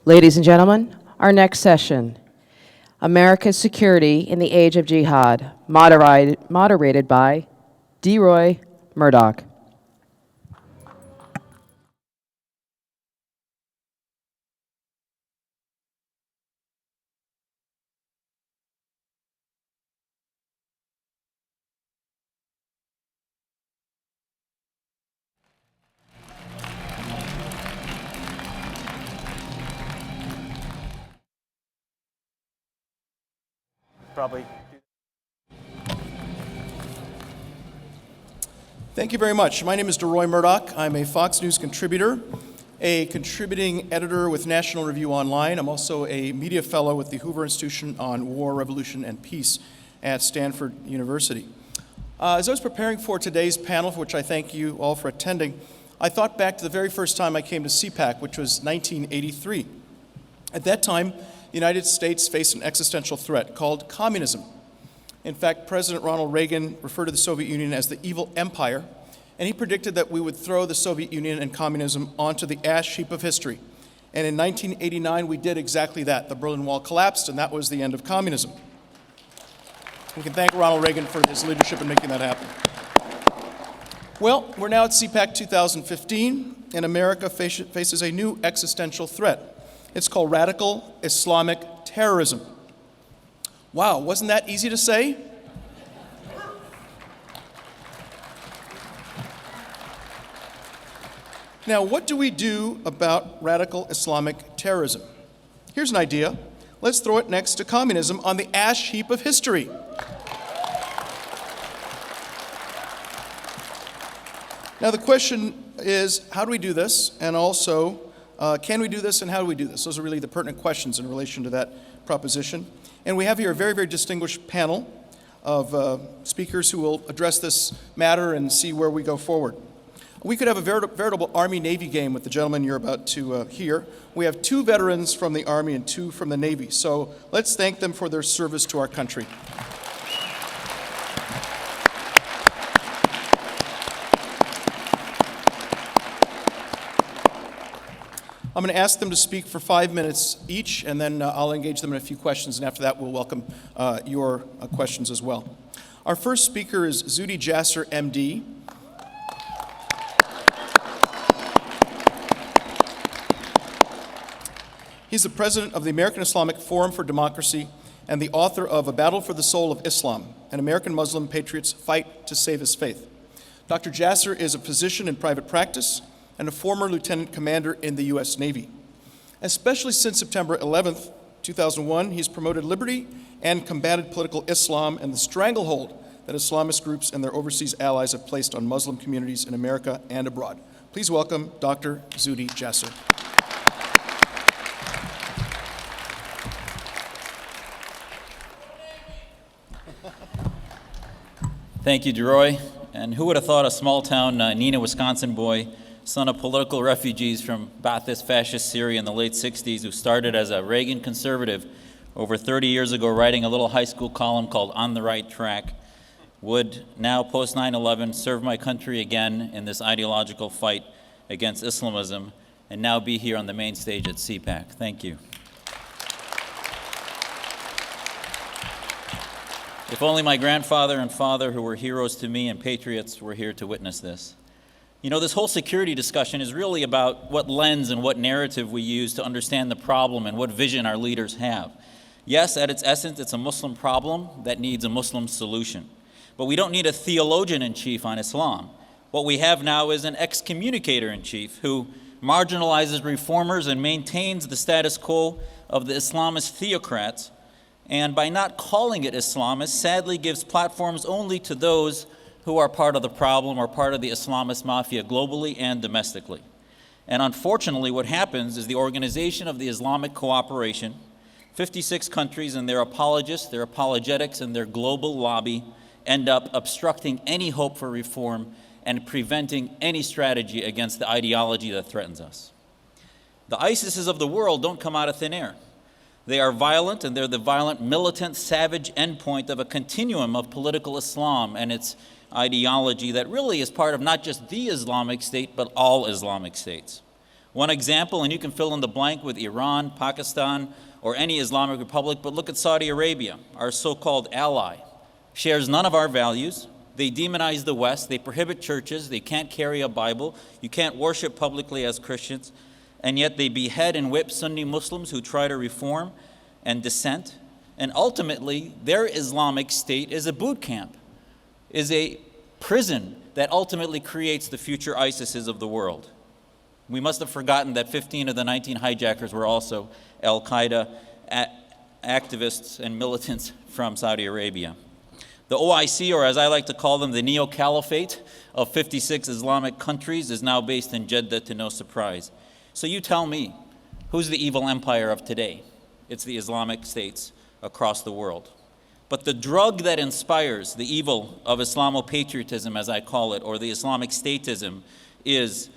Ladies and gentlemen, our next session, America's Security in the Age of Jihad, moderated by Deroy, Murdock. Probably. Thank you very much. My name is Deroy Murdock. I'm a Fox News contributor, a contributing editor with National Review Online. I'm also a media fellow with the Hoover Institution on War, Revolution, and Peace at Stanford University. As I was preparing for today's panel, for which I thank you all for attending, I thought back to the very first time I came to CPAC, which was 1983. At that time, the United States faced an existential threat called communism. In fact, President Ronald Reagan referred to the Soviet Union as the evil empire, and he predicted that we would throw the Soviet Union and communism onto the ash heap of history. And in 1989, we did exactly that. The Berlin Wall collapsed, and that was the end of communism. We can thank Ronald Reagan for his leadership in making that happen. Well, we're now at CPAC 2015, and America faces a new existential threat. It's called radical Islamic terrorism. Wow, wasn't that easy to say? Now, what do we do about radical Islamic terrorism? Here's an idea. Let's throw it next to communism on the ash heap of history. Now, the question is, how do we do this? And also, can we do this, and how do we do this? Those are really the pertinent questions in relation to that proposition. And we have here a very, very distinguished panel of speakers who will address this matter and see where we go forward. We could have a veritable Army-Navy game with the gentleman you're about to hear. We have 2 veterans from the Army and 2 from the Navy, so let's thank them for their service to our country. I'm going to ask them to speak for 5 minutes each, and then I'll engage them in a few questions, and after that we'll welcome your questions as well. Our first speaker is Zuhdi Jasser, MD. He's the president of the American Islamic Forum for Democracy and the author of A Battle for the Soul of Islam, an American Muslim patriot's fight to save his faith. Dr. Jasser is a physician in private practice and a former lieutenant commander in the U.S. Navy. Especially since September 11th, 2001, he's promoted liberty and combated political Islam and the stranglehold that Islamist groups and their overseas allies have placed on Muslim communities in America and abroad. Please welcome Dr. Zuhdi Jasser. Thank you, Deroy. And who would have thought a small-town Neenah, Wisconsin boy, son of political refugees from Ba'athist fascist Syria in the late 60s, who started as a Reagan conservative over 30 years ago writing a little high school column called On the Right Track, would now, post 9/11, serve my country again in this ideological fight against Islamism, and now be here on the main stage at CPAC. Thank you. If only my grandfather and father, who were heroes to me and patriots, were here to witness this. You know, this whole security discussion is really about what lens and what narrative we use to understand the problem and what vision our leaders have. Yes, at its essence, it's a Muslim problem that needs a Muslim solution. But we don't need a theologian-in-chief on Islam. What we have now is an excommunicator-in-chief who marginalizes reformers and maintains the status quo of the Islamist theocrats, and by not calling it Islamist, sadly gives platforms only to those who are part of the problem or part of the Islamist mafia globally and domestically. And unfortunately, what happens is the Organization of the Islamic Cooperation, 56 countries and their apologists, their apologetics, and their global lobby end up obstructing any hope for reform and preventing any strategy against the ideology that threatens us. The ISISes of the world don't come out of thin air. They are violent, and they're the violent, militant, savage endpoint of a continuum of political Islam and its ideology that really is part of not just the Islamic State, but all Islamic states. One example, and you can fill in the blank with Iran, Pakistan, or any Islamic republic, but look at Saudi Arabia, our so-called ally. Shares none of our values. They demonize the West. They prohibit churches. They can't carry a Bible. You can't worship publicly as Christians. And yet they behead and whip Sunni Muslims who try to reform and dissent. And ultimately, their Islamic State is a boot camp, is a prison that ultimately creates the future ISISes of the world. We must have forgotten that 15 of the 19 hijackers were also al-Qaeda activists and militants from Saudi Arabia. The OIC, or as I like to call them, the Neo-Caliphate of 56 Islamic countries, is now based in Jeddah, to no surprise. So you tell me, who's the evil empire of today? It's the Islamic states across the world. But the drug that inspires the evil of Islamo-patriotism, as I call it, or the Islamic statism, is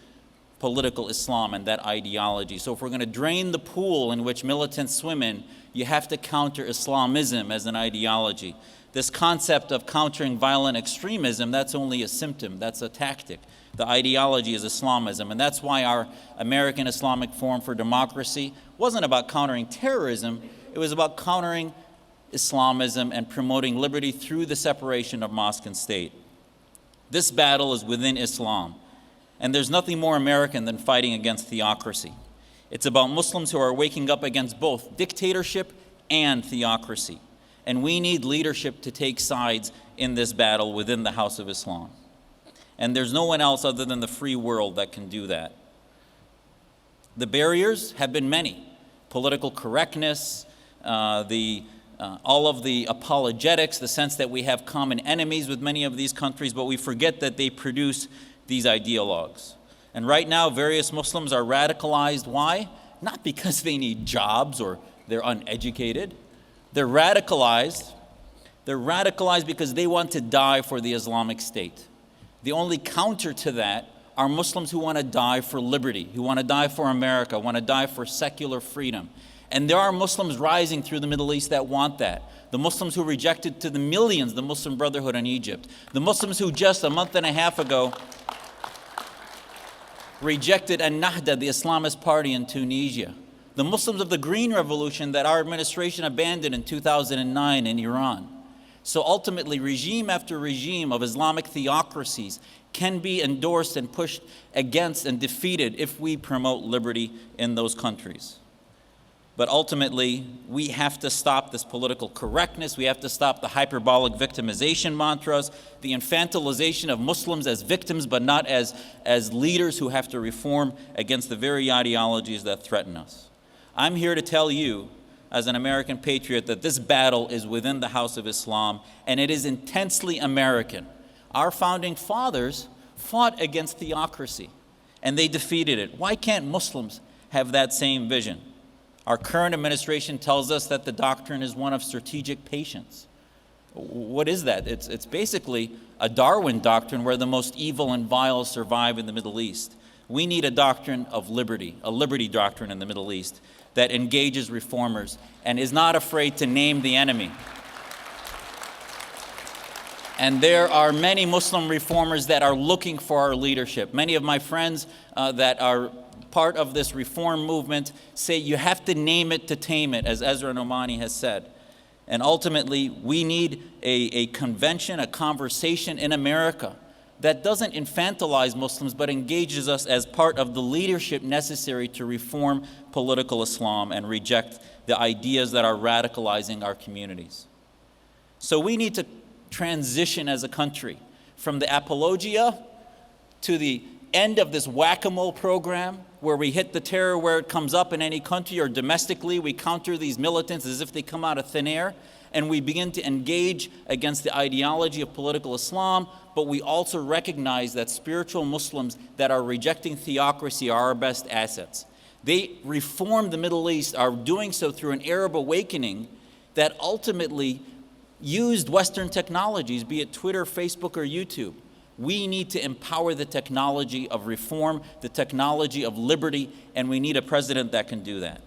political Islam and that ideology. So if we're going to drain the pool in which militants swim in, you have to counter Islamism as an ideology. This concept of countering violent extremism, that's only a symptom, that's a tactic. The ideology is Islamism, and that's why our American Islamic Forum for Democracy wasn't about countering terrorism, it was about countering Islamism and promoting liberty through the separation of mosque and state. This battle is within Islam, and there's nothing more American than fighting against theocracy. It's about Muslims who are waking up against both dictatorship and theocracy. And we need leadership to take sides in this battle within the House of Islam. And there's no one else other than the free world that can do that. The barriers have been many. Political correctness, all of the apologetics, the sense that we have common enemies with many of these countries, but we forget that they produce these ideologues. And right now, various Muslims are radicalized. Why? Not because they need jobs or they're uneducated. They're radicalized because they want to die for the Islamic State. The only counter to that are Muslims who want to die for liberty, who want to die for America, want to die for secular freedom. And there are Muslims rising through the Middle East that want that. The Muslims who rejected to the millions the Muslim Brotherhood in Egypt. The Muslims who just a month and a half ago rejected An-Nahda, the Islamist party in Tunisia. The Muslims of the Green Revolution that our administration abandoned in 2009 in Iran. So ultimately, regime after regime of Islamic theocracies can be endorsed and pushed against and defeated if we promote liberty in those countries. But ultimately, we have to stop this political correctness. We have to stop the hyperbolic victimization mantras, the infantilization of Muslims as victims, but not as leaders who have to reform against the very ideologies that threaten us. I'm here to tell you, as an American patriot, that this battle is within the House of Islam, and it is intensely American. Our founding fathers fought against theocracy, and they defeated it. Why can't Muslims have that same vision? Our current administration tells us that the doctrine is one of strategic patience. What is that? It's basically a Darwin doctrine where the most evil and vile survive in the Middle East. We need a doctrine of liberty, a liberty doctrine in the Middle East that engages reformers and is not afraid to name the enemy. And there are many Muslim reformers that are looking for our leadership. Many of my friends that are part of this reform movement say you have to name it to tame it, as Ezra Nomani has said. And ultimately, we need a convention, a conversation in America that doesn't infantilize Muslims, but engages us as part of the leadership necessary to reform political Islam and reject the ideas that are radicalizing our communities. So we need to transition as a country from the apologia to the end of this whack-a-mole program where we hit the terror where it comes up in any country, or domestically we counter these militants as if they come out of thin air, and we begin to engage against the ideology of political Islam, but we also recognize that spiritual Muslims that are rejecting theocracy are our best assets. They reformed the Middle East, are doing so through an Arab awakening that ultimately used Western technologies, be it Twitter, Facebook, or YouTube. We need to empower the technology of reform, the technology of liberty, and we need a president that can do that.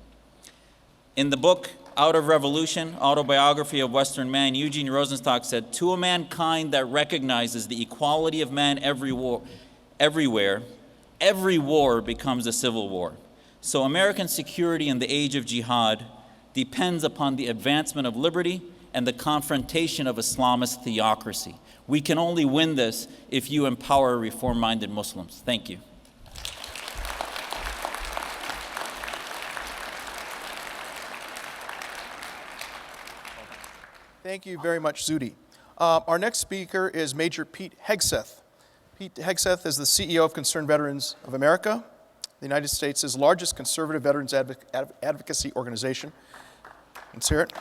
In the book, Out of Revolution, Autobiography of Western Man, Eugene Rosenstock said, "To a mankind that recognizes the equality of man everywhere, every war becomes a civil war. So American security in the age of jihad depends upon the advancement of liberty and the confrontation of Islamist theocracy. We can only win this if you empower reform-minded Muslims. Thank you. Thank you very much, Zudhi. Our next speaker is Major Pete Hegseth. Pete Hegseth is the CEO of Concerned Veterans of America, the United States' largest conservative veterans advocacy organization. Let's hear it.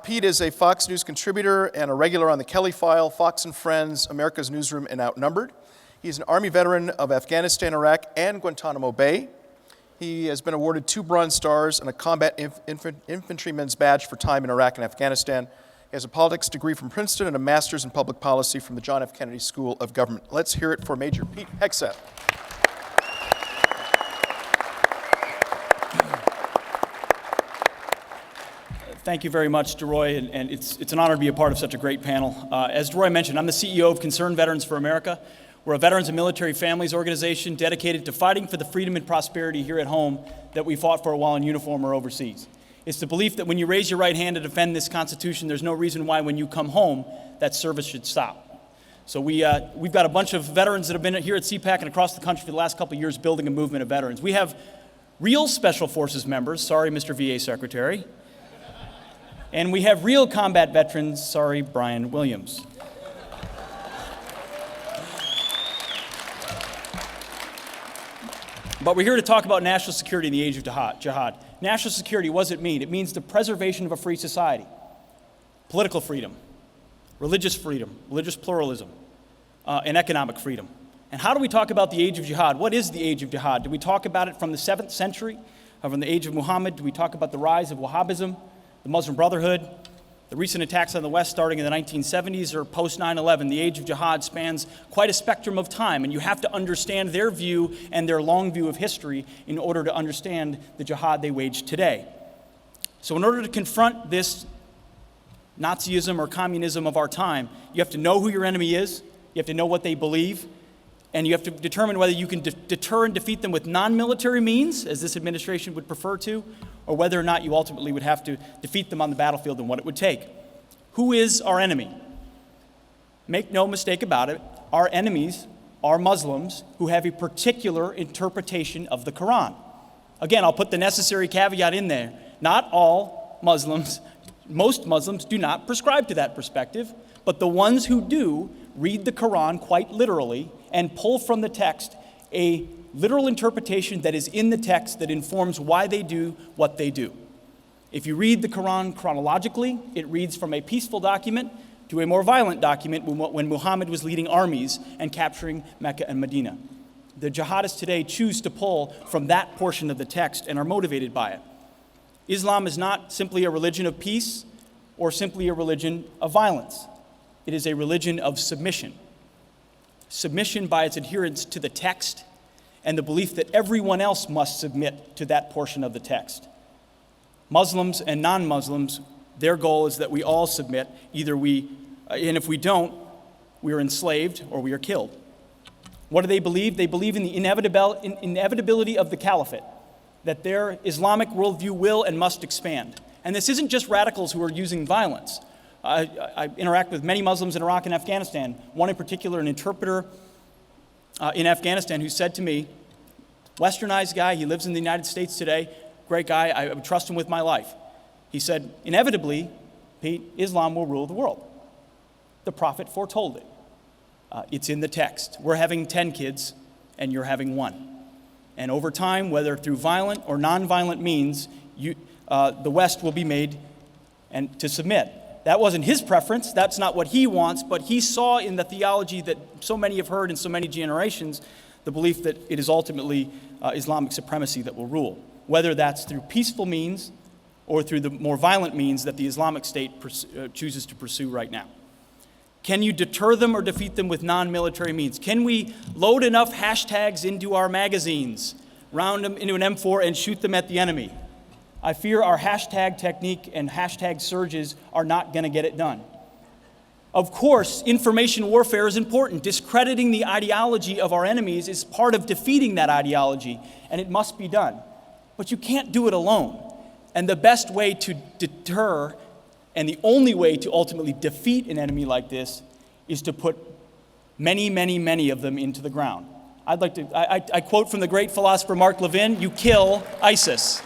Pete is a Fox News contributor and a regular on the Kelly File, Fox and Friends, America's Newsroom, and Outnumbered. He's an Army veteran of Afghanistan, Iraq, and Guantanamo Bay. He has been awarded 2 Bronze Stars and a Combat Infantryman's Badge for time in Iraq and Afghanistan. He has a politics degree from Princeton and a master's in public policy from the John F. Kennedy School of Government. Let's hear it for Major Pete Hegseth. Thank you very much, Deroy, and it's an honor to be a part of such a great panel. As Deroy mentioned, I'm the CEO of Concerned Veterans for America. We're a veterans and military families organization dedicated to fighting for the freedom and prosperity here at home that we fought for while in uniform or overseas. It's the belief that when you raise your right hand to defend this Constitution, there's no reason why when you come home that service should stop. So we've got a bunch of veterans that have been here at CPAC and across the country for the last couple of years building a movement of veterans. We have real Special Forces members, sorry, Mr. VA Secretary, and we have real combat veterans, sorry, Brian Williams. But we're here to talk about national security in the age of jihad. National security, what does it mean? It means the preservation of a free society, political freedom, religious pluralism, and economic freedom. And how do we talk about the age of jihad? What is the age of jihad? Do we talk about it from the 7th century, or from the age of Muhammad? Do we talk about the rise of Wahhabism, the Muslim Brotherhood, the recent attacks on the West starting in the 1970s, or post 9/11? The age of jihad spans quite a spectrum of time, and you have to understand their view and their long view of history in order to understand the jihad they wage today. So in order to confront this Nazism or communism of our time, you have to know who your enemy is, you have to know what they believe, and you have to determine whether you can deter and defeat them with non-military means, as this administration would prefer to, or whether or not you ultimately would have to defeat them on the battlefield and what it would take. Who is our enemy? Make no mistake about it, our enemies are Muslims who have a particular interpretation of the Quran. Again, I'll put the necessary caveat in there. Not all Muslims, most Muslims do not prescribe to that perspective, but the ones who do read the Quran quite literally and pull from the text a literal interpretation that is in the text that informs why they do what they do. If you read the Quran chronologically, it reads from a peaceful document to a more violent document when Muhammad was leading armies and capturing Mecca and Medina. The jihadists today choose to pull from that portion of the text and are motivated by it. Islam is not simply a religion of peace or simply a religion of violence. It is a religion of submission. Submission by its adherence to the text and the belief that everyone else must submit to that portion of the text. Muslims and non-Muslims, their goal is that we all submit. And if we don't, we are enslaved or we are killed. What do they believe? They believe in the inevitability of the caliphate, that their Islamic worldview will and must expand. And this isn't just radicals who are using violence. I interact with many Muslims in Iraq and Afghanistan, one in particular, an interpreter in Afghanistan who said to me, westernized guy, he lives in the United States today, great guy, I would trust him with my life. He said, inevitably, Pete, Islam will rule the world. The prophet foretold it. It's in the text. We're having 10 kids, and you're having 1. And over time, whether through violent or nonviolent means, the West will be made and to submit. That wasn't his preference. That's not what he wants, but he saw in the theology that so many have heard in so many generations, the belief that it is ultimately Islamic supremacy that will rule, whether that's through peaceful means or through the more violent means that the Islamic State chooses to pursue right now. Can you deter them or defeat them with non-military means? Can we load enough hashtags into our magazines, round them into an M4 and shoot them at the enemy? I fear our hashtag technique and hashtag surges are not going to get it done. Of course, information warfare is important. Discrediting the ideology of our enemies is part of defeating that ideology, and it must be done. But you can't do it alone. And the best way to deter, and the only way to ultimately defeat an enemy like this, is to put many, many, many of them into the ground. I quote from the great philosopher Mark Levin, "You kill ISIS."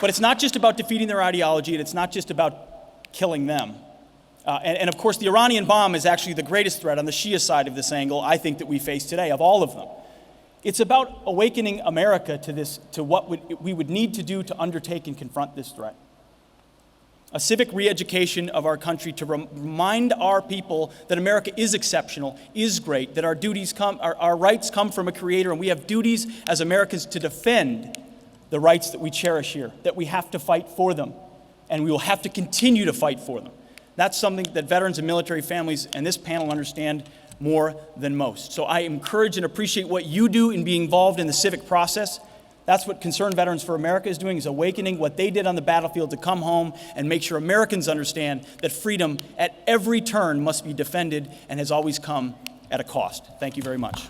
But it's not just about defeating their ideology, and it's not just about killing them. And of course, the Iranian bomb is actually the greatest threat on the Shia side of this angle, I think, that we face today, of all of them. It's about awakening America to what we would need to do to undertake and confront this threat. A civic re-education of our country to remind our people that America is exceptional, is great, that our rights come from a creator, and we have duties as Americans to defend the rights that we cherish here, that we have to fight for them, and we will have to continue to fight for them. That's something that veterans and military families and this panel understand more than most. So I encourage and appreciate what you do in being involved in the civic process. That's what Concerned Veterans for America is doing, is awakening what they did on the battlefield to come home and make sure Americans understand that freedom at every turn must be defended and has always come at a cost. Thank you very much.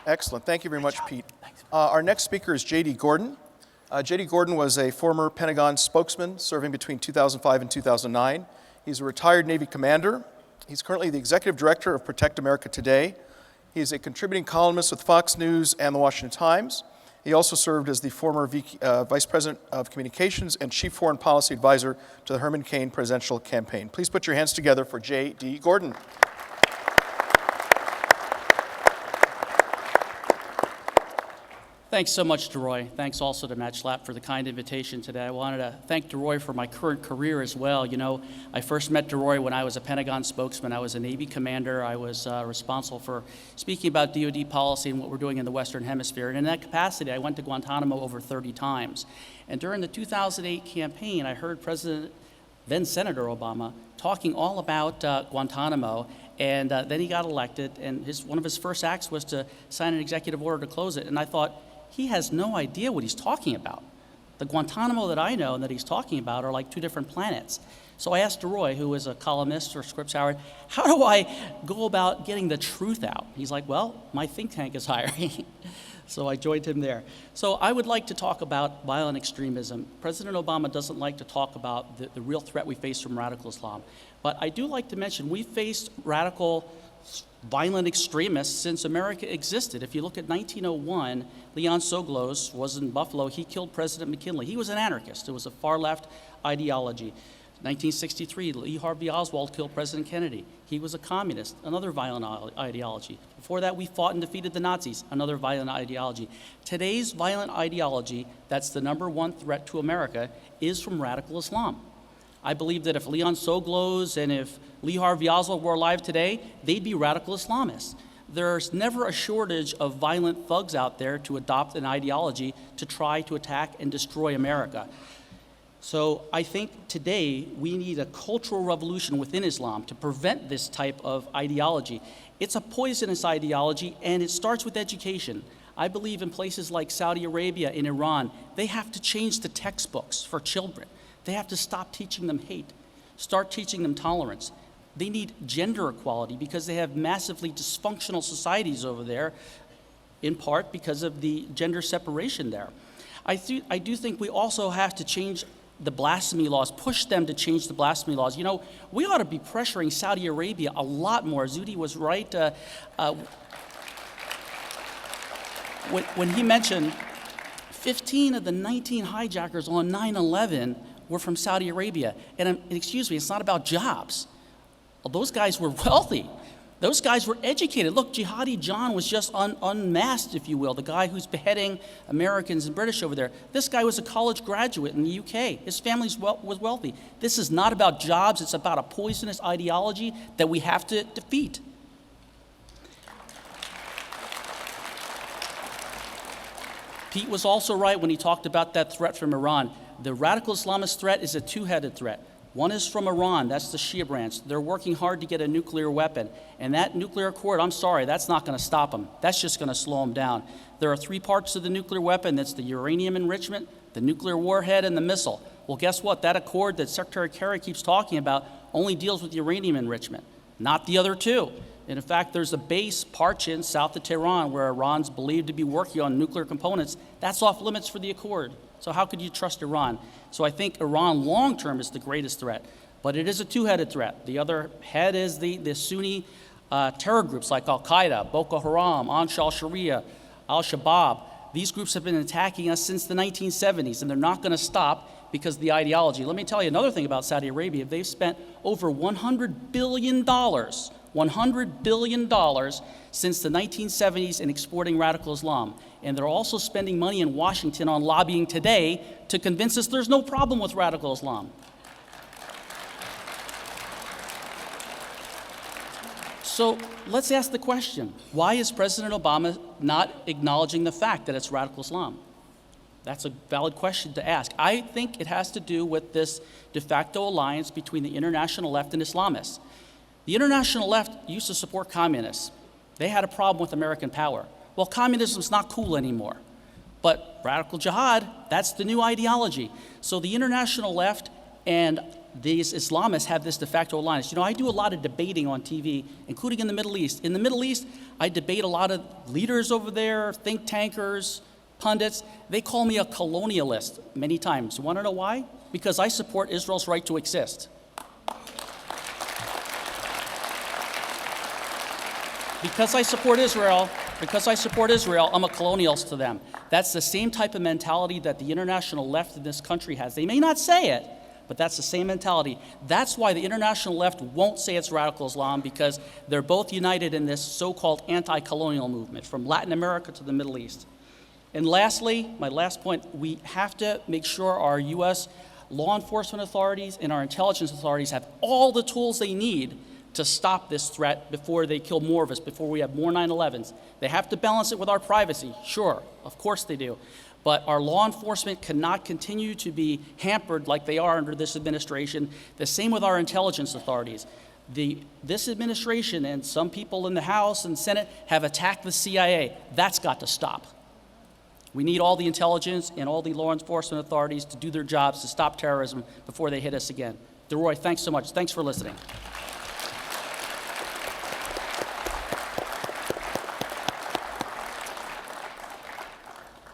Excellent. Thank you very much, Pete. Our next speaker is J.D. Gordon. J.D. Gordon was a former Pentagon spokesman serving between 2005 and 2009. He's a retired Navy commander. He's currently the executive director of Protect America Today. He's a contributing columnist with Fox News and The Washington Times. He also served as the former Vice President of Communications and Chief Foreign Policy Advisor to the Herman Cain presidential campaign. Please put your hands together for J.D. Gordon. Thanks so much, Deroy. Thanks also to Matt Schlapp for the kind invitation today. I wanted to thank Deroy for my current career as well. You know, I first met Deroy when I was a Pentagon spokesman. I was a Navy commander. I was responsible for speaking about DoD policy and what we're doing in the Western Hemisphere. And in that capacity, I went to Guantanamo over 30 times. And during the 2008 campaign, I heard then Senator Obama, talking all about Guantanamo. And then he got elected, and one of his first acts was to sign an executive order to close it. And I thought, he has no idea what he's talking about. The Guantanamo that I know and that he's talking about are like two different planets. So I asked Deroy, who is a columnist for Scripps Howard, how do I go about getting the truth out? He's like, well, my think tank is hiring. So I joined him there. So I would like to talk about violent extremism. President Obama doesn't like to talk about the real threat we face from radical Islam. But I do like to mention we faced radical violent extremists since America existed. If you look at 1901, Leon Soglos was in Buffalo. He killed President McKinley. He was an anarchist. It was a far-left ideology. 1963, Lee Harvey Oswald killed President Kennedy. He was a communist, another violent ideology. Before that, we fought and defeated the Nazis, another violent ideology. Today's violent ideology, that's the #1 threat to America, is from radical Islam. I believe that if Leon Soglos and if Lee Harvey Oswald were alive today, they'd be radical Islamists. There's never a shortage of violent thugs out there to adopt an ideology to try to attack and destroy America. So I think today we need a cultural revolution within Islam to prevent this type of ideology. It's a poisonous ideology, and it starts with education. I believe in places like Saudi Arabia and Iran, they have to change the textbooks for children. They have to stop teaching them hate, start teaching them tolerance. They need gender equality because they have massively dysfunctional societies over there, in part because of the gender separation there. I do think we also have to change the blasphemy laws, push them to change the blasphemy laws. You know, we ought to be pressuring Saudi Arabia a lot more. Zudhi was right when he mentioned 15 of the 19 hijackers on 9/11 were from Saudi Arabia. And excuse me, it's not about jobs. Well, those guys were wealthy. Those guys were educated. Look, Jihadi John was just unmasked, if you will, the guy who's beheading Americans and British over there. This guy was a college graduate in the UK. His family was wealthy. This is not about jobs. It's about a poisonous ideology that we have to defeat. Pete was also right when he talked about that threat from Iran. The radical Islamist threat is a two-headed threat. One is from Iran, that's the Shia branch. They're working hard to get a nuclear weapon. And that nuclear accord, I'm sorry, that's not going to stop them. That's just going to slow them down. There are three parts to the nuclear weapon. That's the uranium enrichment, the nuclear warhead, and the missile. Well, guess what? That accord that Secretary Kerry keeps talking about only deals with uranium enrichment, not the other two. And in fact, there's a base, Parchin, south of Tehran, where Iran's believed to be working on nuclear components. That's off limits for the accord. So how could you trust Iran? So I think Iran long-term is the greatest threat. But it is a two-headed threat. The other head is the Sunni terror groups like Al-Qaeda, Boko Haram, Ansar al-Sharia, Al-Shabaab. These groups have been attacking us since the 1970s, and they're not going to stop because of the ideology. Let me tell you another thing about Saudi Arabia. They've spent over $100 billion since the 1970s in exporting radical Islam. And they're also spending money in Washington on lobbying today to convince us there's no problem with radical Islam. So let's ask the question, why is President Obama not acknowledging the fact that it's radical Islam? That's a valid question to ask. I think it has to do with this de facto alliance between the international left and Islamists. The international left used to support communists. They had a problem with American power. Well, communism's not cool anymore. But radical jihad, that's the new ideology. So the international left and these Islamists have this de facto alliance. You know, I do a lot of debating on TV, including in the Middle East. In the Middle East, I debate a lot of leaders over there, think tankers, pundits. They call me a colonialist many times. You want to know why? Because I support Israel's right to exist. Because I support Israel, I'm a colonialist to them. That's the same type of mentality that the international left in this country has. They may not say it, but that's the same mentality. That's why the international left won't say it's radical Islam, because they're both united in this so-called anti-colonial movement from Latin America to the Middle East. And lastly, my last point, we have to make sure our U.S. law enforcement authorities and our intelligence authorities have all the tools they need to stop this threat before they kill more of us, before we have more 9/11s. They have to balance it with our privacy. Sure, of course they do. But our law enforcement cannot continue to be hampered like they are under this administration. The same with our intelligence authorities. This administration and some people in the House and Senate have attacked the CIA. That's got to stop. We need all the intelligence and all the law enforcement authorities to do their jobs to stop terrorism before they hit us again. Deroy, thanks so much. Thanks for listening.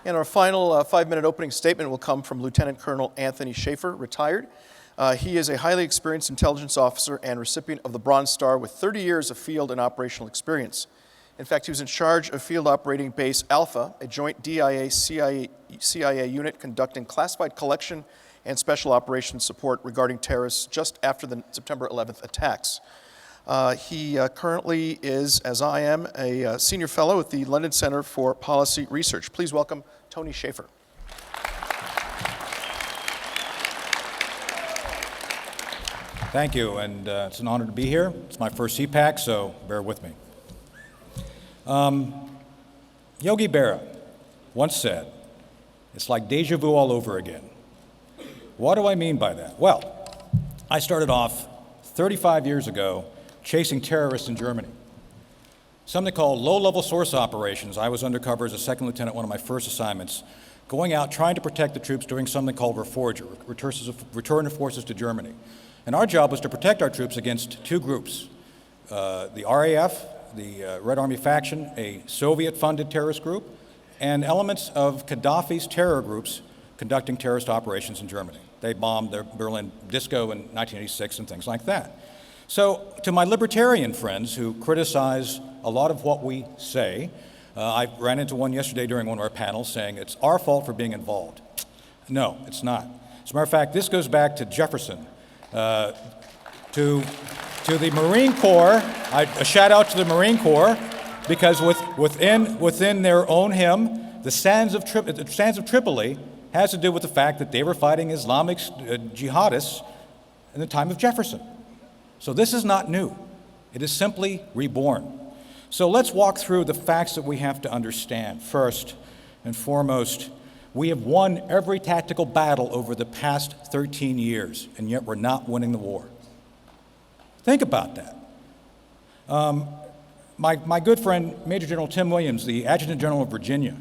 And our final 5-minute opening statement will come from Lieutenant Colonel Anthony Shaefer, retired. He is a highly experienced intelligence officer and recipient of the Bronze Star with 30 years of field and operational experience. In fact, he was in charge of field operating Base Alpha, a joint DIA-CIA unit conducting classified collection and special operations support regarding terrorists just after the September 11th attacks. He currently is, as I am, a senior fellow at the London Center for Policy Research. Please welcome Tony Shaefer. Thank you, and it's an honor to be here. It's my first CPAC, so bear with me. Yogi Berra once said, "It's like deja vu all over again." What do I mean by that? Well, I started off 35 years ago chasing terrorists in Germany. Something called low-level source operations. I was undercover as a second lieutenant, one of my first assignments, going out trying to protect the troops, doing something called return of forces to Germany. And our job was to protect our troops against two groups, the RAF, the Red Army faction, a Soviet-funded terrorist group, and elements of Gaddafi's terror groups conducting terrorist operations in Germany. They bombed the Berlin disco in 1986 and things like that. So to my libertarian friends who criticize a lot of what we say, I ran into one yesterday during one of our panels saying it's our fault for being involved. No, it's not. As a matter of fact, this goes back to Jefferson, to the Marine Corps. A shout out to the Marine Corps, because within their own hymn, the Sands of Tripoli has to do with the fact that they were fighting Islamic jihadists in the time of Jefferson. So this is not new. It is simply reborn. So let's walk through the facts that we have to understand. First and foremost, We have won every tactical battle over the past 13 years, and yet we're not winning the war. Think about that. My good friend, Major General Tim Williams, the Adjutant General of Virginia,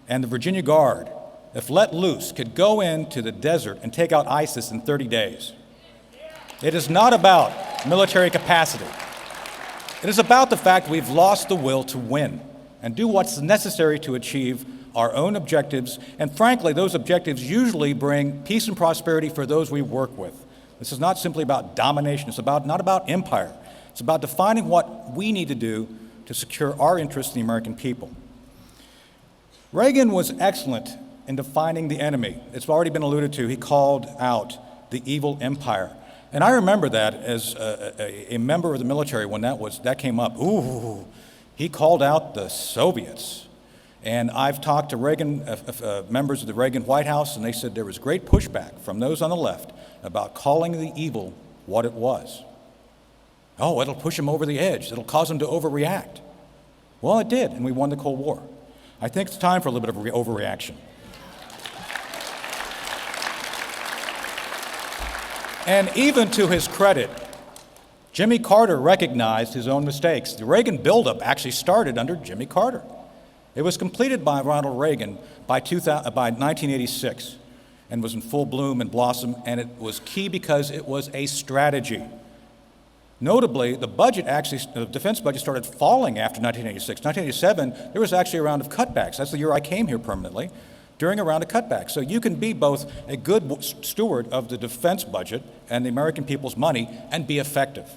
and the Virginia Guard, if let loose, could go into the desert and take out ISIS in 30 days. It is not about military capacity. It is about the fact we've lost the will to win and do what's necessary to achieve our own objectives, and frankly, those objectives usually bring peace and prosperity for those we work with. This is not simply about domination. It's not about empire. It's about defining what we need to do to secure our interests in the American people. Reagan was excellent in defining the enemy. It's already been alluded to. He called out the evil empire. And I remember that as a member of the military when that came up. Ooh, he called out the Soviets. And I've talked to Reagan, members of the Reagan White House, and they said there was great pushback from those on the left about calling the evil what it was. Oh, it'll push them over the edge. It'll cause them to overreact. Well, it did, and we won the Cold War. I think it's time for a little bit of overreaction. And even to his credit, Jimmy Carter recognized his own mistakes. The Reagan buildup actually started under Jimmy Carter. It was completed by Ronald Reagan by 1986 and was in full bloom and blossom, and it was key because it was a strategy. Notably, the defense budget started falling after 1986. 1987, there was actually a round of cutbacks. That's the year I came here permanently, during a round of cutbacks. So you can be both a good steward of the defense budget and the American people's money and be effective.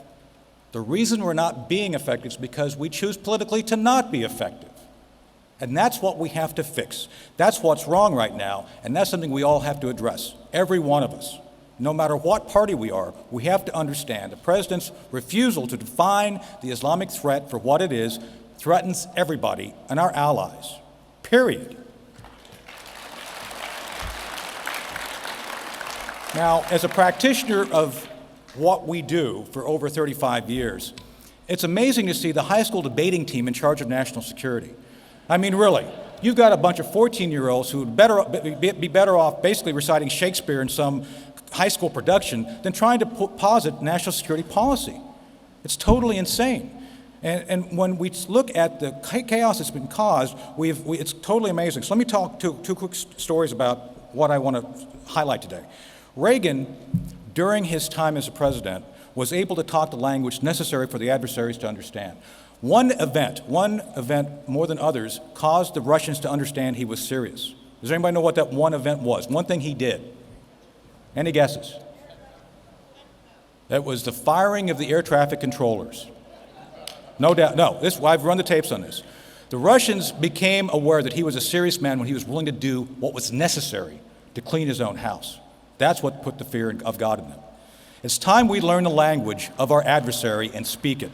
The reason we're not being effective is because we choose politically to not be effective. And that's what we have to fix. That's what's wrong right now, and that's something we all have to address, every one of us. No matter what party we are, we have to understand the president's refusal to define the Islamic threat for what it is threatens everybody and our allies, period. Now, as a practitioner of what we do for over 35 years, it's amazing to see the high school debating team in charge of national security. I mean, really, you've got a bunch of 14-year-olds who would be better off basically reciting Shakespeare in some high school production than trying to posit national security policy. It's totally insane. And when we look at the chaos that's been caused, it's totally amazing. So let me talk two quick stories about what I want to highlight today. Reagan, during his time as a president, was able to talk the language necessary for the adversaries to understand. One event more than others, caused the Russians to understand he was serious. Does anybody know what that one event was? One thing he did. Any guesses? That was the firing of the air traffic controllers. No doubt, no, I've run the tapes on this. The Russians became aware that he was a serious man when he was willing to do what was necessary to clean his own house. That's what put the fear of God in them. It's time we learn the language of our adversary and speak it.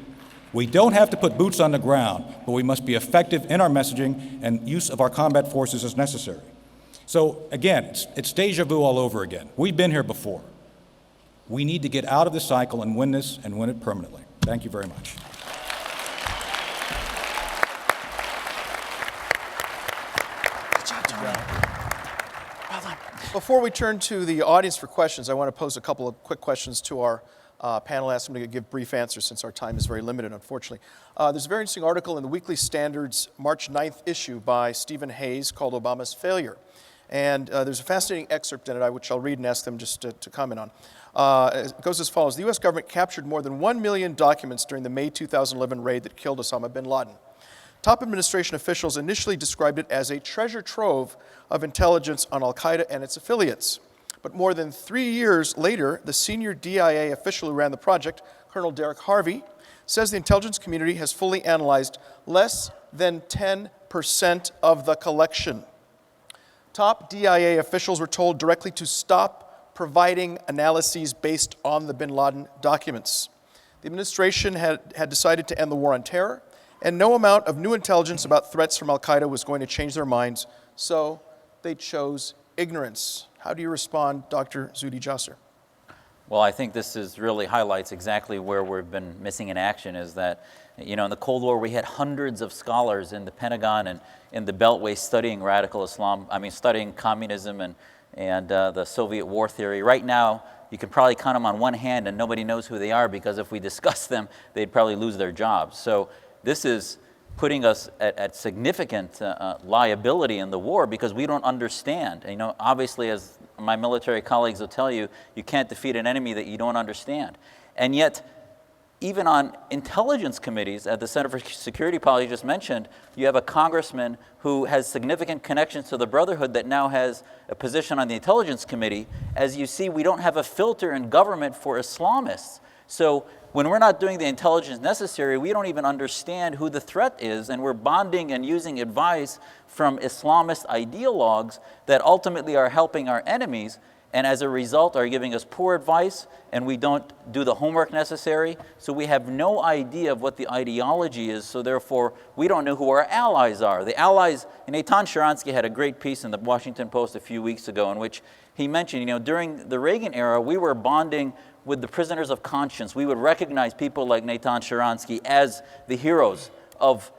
We don't have to put boots on the ground, but we must be effective in our messaging and use of our combat forces as necessary. So again, it's deja vu all over again. We've been here before. We need to get out of this cycle and win this and win it permanently. Thank you very much. Before we turn to the audience for questions, I want to pose a couple of quick questions to our panel. Ask them to give brief answers since our time is very limited, unfortunately. There's a very interesting article in the Weekly Standard's March 9th issue by Stephen Hayes called Obama's Failure. And there's a fascinating excerpt in it, which I'll read and ask them just to comment on. It goes as follows. The U.S. government captured more than 1 million documents during the May 2011 raid that killed Osama bin Laden. Top administration officials initially described it as a treasure trove of intelligence on al-Qaeda and its affiliates. But more than 3 years later, the senior DIA official who ran the project, Colonel Derek Harvey, says the intelligence community has fully analyzed less than 10% of the collection. Top DIA officials were told directly to stop providing analyses based on the bin Laden documents. The administration had decided to end the war on terror, and no amount of new intelligence about threats from al-Qaeda was going to change their minds, so they chose ignorance. How do you respond, Dr. Zuhdi Jasser? Well, I think this really highlights exactly where we've been missing in action, is that You know, in the Cold War, we had hundreds of scholars in the Pentagon and in the Beltway studying radical Islam, studying communism and the Soviet war theory. Right now, you can probably count them on one hand and nobody knows who they are, because if we discuss them, they'd probably lose their jobs. So this is putting us at significant liability in the war because we don't understand. You know, obviously, as my military colleagues will tell you, you can't defeat an enemy that you don't understand. And yet, even on intelligence committees at the Center for Security Policy just mentioned, you have a congressman who has significant connections to the Brotherhood that now has a position on the Intelligence Committee. As you see, we don't have a filter in government for Islamists. So when we're not doing the intelligence necessary, we don't even understand who the threat is, and we're bonding and using advice from Islamist ideologues that ultimately are helping our enemies, and as a result are giving us poor advice, and we don't do the homework necessary, so we have no idea of what the ideology is, so therefore we don't know who our allies are. The allies, and Eitan Sharansky had a great piece in the Washington Post a few weeks ago in which he mentioned, you know, during the Reagan era, we were bonding with the prisoners of conscience. We would recognize people like Eitan Sharansky as the heroes of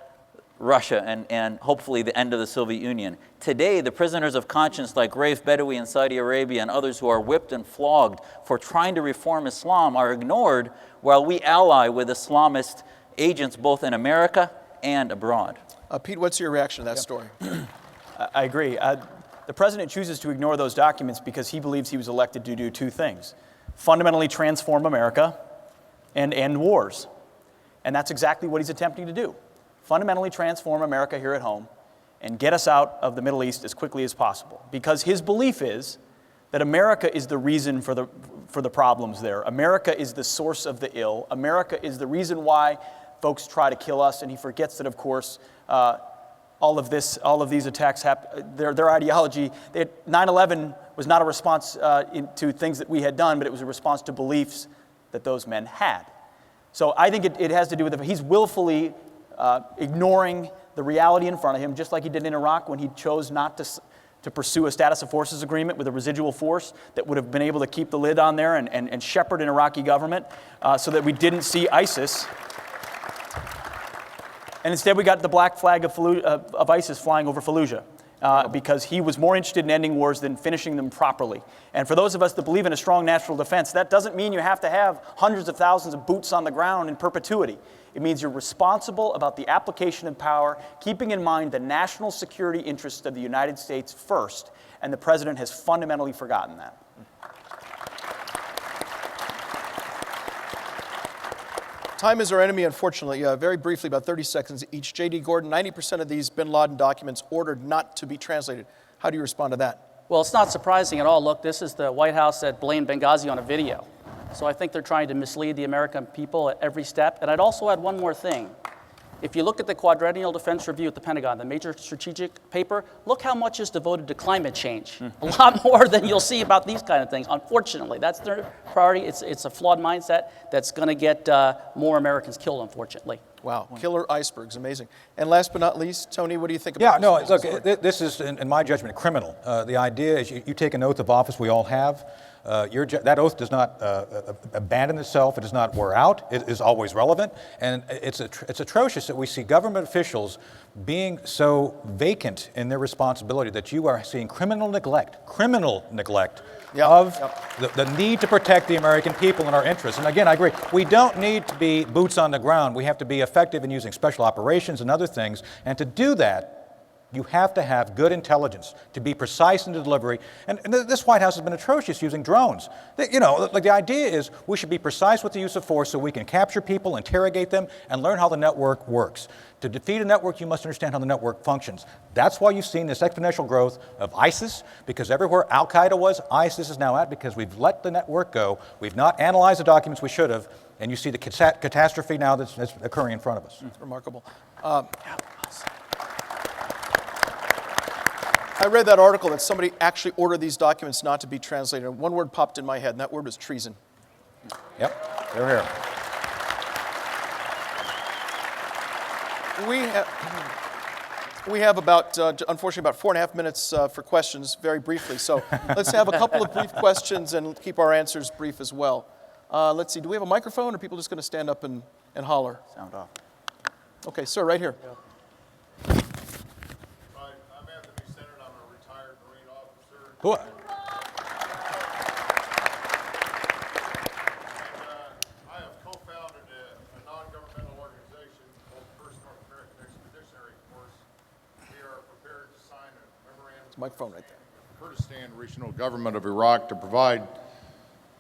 Russia and hopefully the end of the Soviet Union. Today, the prisoners of conscience like Raif Badawi in Saudi Arabia and others who are whipped and flogged for trying to reform Islam are ignored while we ally with Islamist agents both in America and abroad. Pete, what's your reaction to that story? I agree. The president chooses to ignore those documents because he believes he was elected to do two things: fundamentally transform America and end wars. And that's exactly what he's attempting to do. Fundamentally transform America here at home and get us out of the Middle East as quickly as possible. Because his belief is that America is the reason for the problems there. America is the source of the ill. America is the reason why folks try to kill us. And he forgets that, of course, all of these attacks, their ideology, 9/11 was not a response to things that we had done, but it was a response to beliefs that those men had. So I think it has to do with he's willfully ignoring the reality in front of him, just like he did in Iraq when he chose not to pursue a status of forces agreement with a residual force that would have been able to keep the lid on there and shepherd an Iraqi government so that we didn't see ISIS. And instead we got the black flag of ISIS flying over Fallujah because he was more interested in ending wars than finishing them properly. And for those of us that believe in a strong national defense, that doesn't mean you have to have hundreds of thousands of boots on the ground in perpetuity. It means you're responsible about the application of power, keeping in mind the national security interests of the United States first, and the president has fundamentally forgotten that. Time is our enemy, unfortunately. Very briefly, about 30 seconds each. J.D. Gordon, 90% of these bin Laden documents ordered not to be translated. How do you respond to that? Well, it's not surprising at all. Look, this is the White House that blamed Benghazi on a video. So I think they're trying to mislead the American people at every step. And I'd also add one more thing. If you look at the Quadrennial Defense Review at the Pentagon, the major strategic paper, look how much is devoted to climate change. A lot more than you'll see about these kind of things. Unfortunately, that's their priority. It's a flawed mindset that's going to get more Americans killed, unfortunately. Wow, killer icebergs, amazing. And last but not least, Tony, what do you think about this? Yeah, no, look, this is, in my judgment, criminal. The idea is you take an oath of office, we all have. That oath does not abandon itself. It does not wear out. It is always relevant. And it's atrocious that we see government officials being so vacant in their responsibility that you are seeing criminal neglect of the need to protect the American people and our interests. And again, I agree. We don't need to be boots on the ground. We have to be effective in using special operations and other things. And to do that, you have to have good intelligence to be precise in the delivery. And this White House has been atrocious using drones. You know, like the idea is we should be precise with the use of force so we can capture people, interrogate them, and learn how the network works. To defeat a network, you must understand how the network functions. That's why you've seen this exponential growth of ISIS, because everywhere Al-Qaeda was, ISIS is now at, because we've let the network go. We've not analyzed the documents we should have, and you see the catastrophe now that's occurring in front of us. It's remarkable. I read that article that somebody actually ordered these documents not to be translated. And one word popped in my head, and that word was treason. Yep, they're here. We have about, unfortunately, about 4.5 minutes for questions, very briefly. So let's have a couple of brief questions and keep our answers brief as well. Let's see, do we have a microphone, or are people just going to stand up and holler? Sound off. Okay, sir, right here. Hi, I'm Anthony Sennett. I'm a retired Marine officer. Who- I have co-founded a non-governmental organization called the First North American Expeditionary Force. We are prepared to sign a memorandum Microphone right there. with the Kurdistan Regional Government of Iraq to provide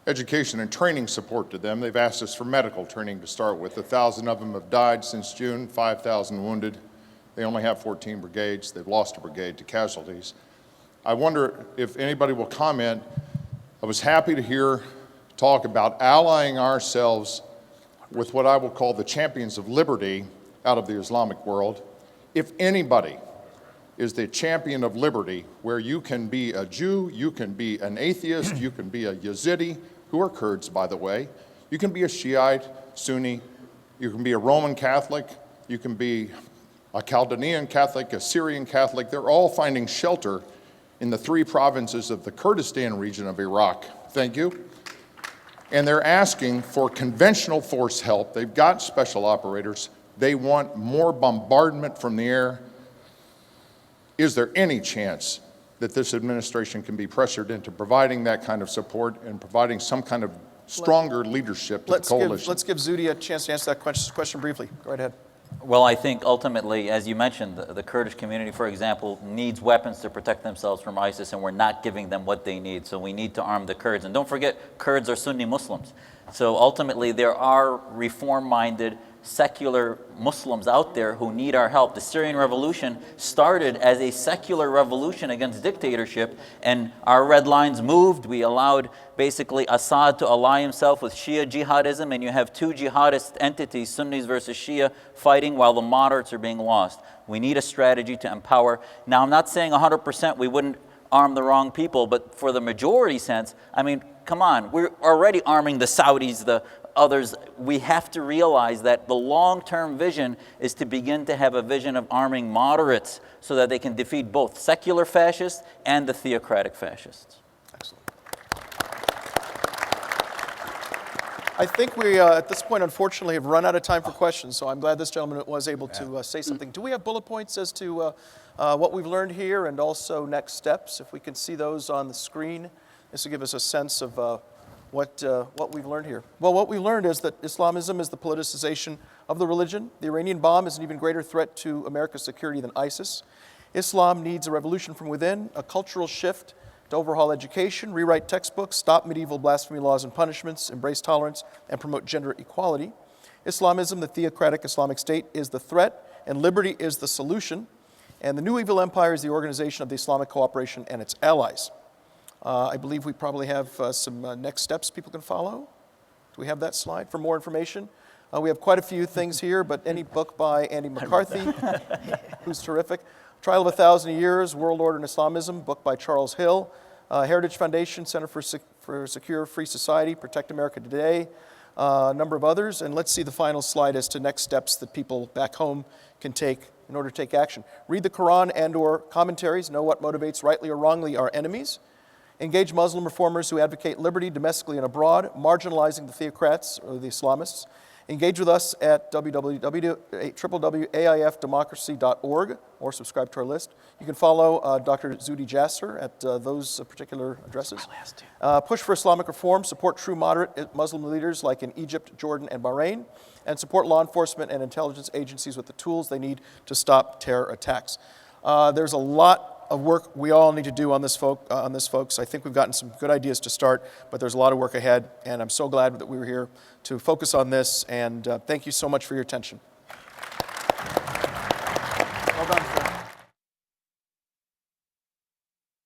education and training support to them. They've asked us for medical training to start with. 1,000 of them have died since June, 5,000 wounded. They only have 14 brigades. They've lost a brigade to casualties. I wonder if anybody will comment. I was happy to hear talk about allying ourselves with what I will call the champions of liberty out of the Islamic world. If anybody is the champion of liberty, where you can be a Jew, you can be an atheist, you can be a Yazidi, who are Kurds, by the way, you can be a Shiite, Sunni, you can be a Roman Catholic, you can be a Chaldean Catholic, a Syrian Catholic. They're all finding shelter in the 3 provinces of the Kurdistan region of Iraq. Thank you. And they're asking for conventional force help. They've got special operators. They want more bombardment from the air. Is there any chance that this administration can be pressured into providing that kind of support and providing some kind of stronger leadership to the coalition? Let's give Zudhi a chance to answer that question briefly. Go right ahead. Well, I think ultimately, as you mentioned, the Kurdish community, for example, needs weapons to protect themselves from ISIS, and we're not giving them what they need. So we need to arm the Kurds. And don't forget, Kurds are Sunni Muslims. So ultimately, there are reform-minded, secular Muslims out there who need our help. The Syrian revolution started as a secular revolution against dictatorship, and our red lines moved. We allowed basically Assad to ally himself with Shia jihadism, and you have 2 jihadist entities, Sunnis versus Shia, fighting while the moderates are being lost. We need a strategy to empower. Now, I'm not saying 100% we wouldn't arm the wrong people, but for the majority sense, I mean, come on, we're already arming the Saudis, the others. We have to realize that the long-term vision is to begin to have a vision of arming moderates so that they can defeat both secular fascists and the theocratic fascists. Excellent. I think we, at this point, unfortunately, have run out of time for questions, so I'm glad this gentleman was able to say something. Do we have bullet points as to what we've learned here and also next steps? If we can see those on the screen, this will give us a sense of what we've learned here. Well, what we learned is that Islamism is the politicization of the religion. The Iranian bomb is an even greater threat to America's security than ISIS. Islam needs a revolution from within, a cultural shift to overhaul education, rewrite textbooks, stop medieval blasphemy laws and punishments, embrace tolerance, and promote gender equality. Islamism, the theocratic Islamic State, is the threat, and liberty is the solution. And the new evil empire is the organization of the Islamic cooperation and its allies. I believe we probably have some next steps people can follow. Do we have that slide for more information? We have quite a few things here, but any book by Andy McCarthy, who's terrific. Trial of 1,000 Years, World Order and Islamism, book by Charles Hill. Heritage Foundation, Center for Secure Free Society, Protect America Today, a number of others. And let's see the final slide as to next steps that people back home can take in order to take action. Read the Quran and or commentaries, know what motivates rightly or wrongly our enemies. Engage Muslim reformers who advocate liberty domestically and abroad, marginalizing the theocrats or the Islamists. Engage with us at www.aifdemocracy.org or subscribe to our list. You can follow Dr. Zuhdi Jasser at those particular addresses. Push for Islamic reform, support true moderate Muslim leaders like in Egypt, Jordan, and Bahrain, and support law enforcement and intelligence agencies with the tools they need to stop terror attacks. There's a lot of work we all need to do on this, folks. I think we've gotten some good ideas to start, but there's a lot of work ahead, and I'm so glad that we were here to focus on this, and thank you so much for your attention.